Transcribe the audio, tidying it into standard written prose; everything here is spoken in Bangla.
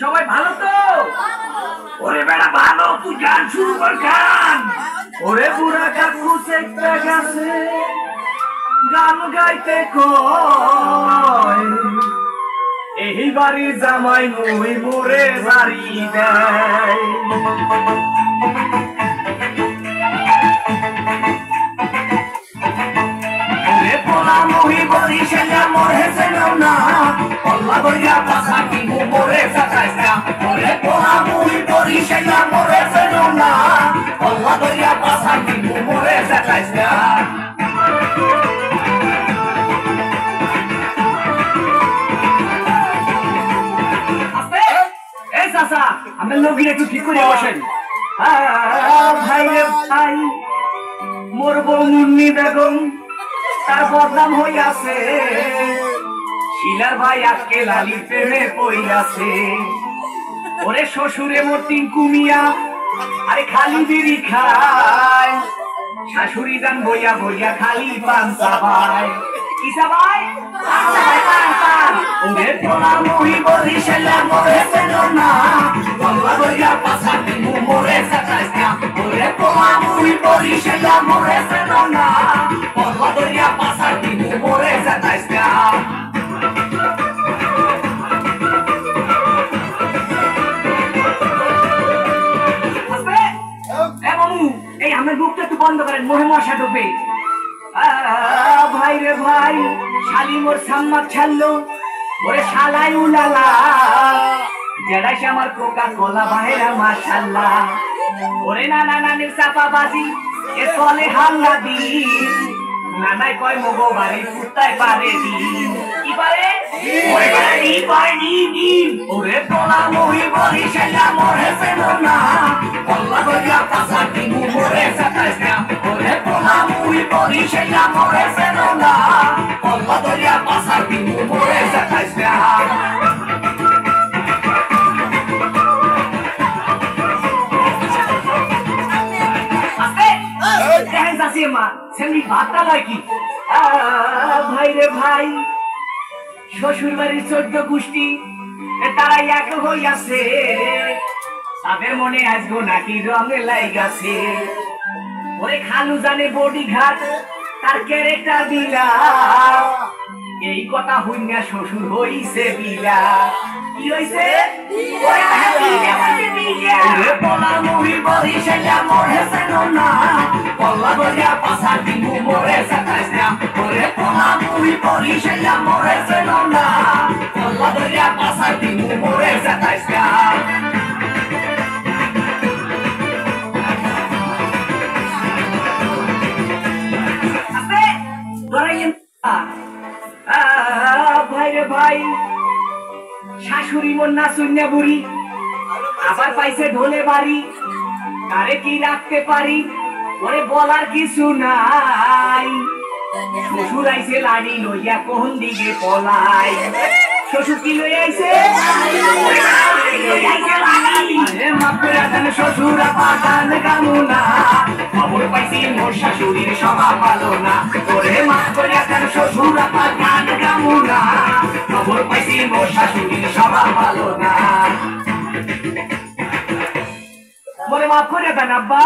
সবাই ভালো তো? ওরে বেড়া ভালো, তুই গান শুরু কর গান। ওরে বুড়া কাকু চেকটা গেছে গান গাইতে কয়, এই বাড়ি জামাই মুই মোরে বাড়ি দেয়। মুহি বরি সেলা মোরে সেলো না, পল্লা বইয়া পাছা কিমু মোরে সাকাইস না। ওরে পোলা মুহি বরি সেলা মোরে সেলো না, পল্লা বইয়া পাছা কিমু মোরে সাকাইস না। এই চাচা, আমার লোকগুলো একটু ঠিক করে বসেন। ভাই রে ভাই, মোর বউ মুন্নি বেগম তার বদনাম হইয়াছে, শিলার ভাই আজকে লালির প্রেমে পইয়াছে। ওরে শ্বশুরে মোর টিঙ্কু মিয়া আরে খালি বিড়ি খায়, শাশুড়ি যান বইয়া বইয়া খালি পান চাবায়। কি চাবায়? ওরে পোলা মুহি বরি সেলা মোরে সেলো না, পল্লা বইয়া পাছা কিমু মোরে সাকাইস না। ওরে পোলা মুহি বরি সেলা মোরে সেলো না, পল্লা বইয়া পাছা কিমু মোরে সাকাইস না। এই আমার বুকটা একটু বন্ধ করেন, মোহে মশা ঢুকবে। ভাই রে ভাই, শালি মোর সাম্মাক ছাড়লো, ওরে শালাই উলালা জেডাইছে আমার কোকা কোলা ভাইরা মাশাআল্লাহ। ওরে নানা নানির চাপা বাজি এ চলে হাল্লা দি, নানাই কয় মগো বাড়ি কুত্তায় পারে দি। কি পারে? ওরে বাড়ি পারি দি। ওরে পোলা মুহি বরি সেলা মোরে সেলো না, পল্লা বইয়া পাছা কিমু মোরে সাকাইস না। ওরে পোলা মুহি বরি সেলা মোরে সেলো না, পল্লা বইয়া পাছা কিমু মোরে সাকাইস না। ভাই রে ভাই, শ্বশুর বাড়ির 14 গোষ্ঠী তারা এক হইয়াছে, তাদের মনে আসবো নাকি রঙে লাইগাছে। ওরে খালু জানে বডি ঘাট তার ক্যারেক্টার দিলা, এই কথা হইনা শ্বশুর হইছে বিলা। কি হইছে? পোলা মুহি বরি সেলা মোরে সেলো না, পল্লা বইয়া পাছা কিমু মোরে সাকাইস না। ওরে পোলা মুহি বরি সেলা মোরে সেলো না, পল্লা বইয়া পাছা কিমু মোরে সাকাইস না। ভাই রে ভাই, শাশুড়ি মোর না শুনে বুড়ি, আবার পাইছে ঢোলে বাড়ি, কারে কি রাখতে পারি ওরে বলার কিছু নাই। শ্বশুর আইছে লাড়ি লইয়া কোন দিকে পলাই। শ্বশুর কি লই আইছে? মাফ করে দেন শ্বশুর পাঠান কামুনা, খবর পাইছি মোর শাশুড়ির সভা ভালো না। ওরে মাফ করে দেন শ্বশুর পাঠান কামুনা, খবর পাইছি মোর শাশুড়ির সভা ভালো না। মোরে মাফ করে দেন আব্বা।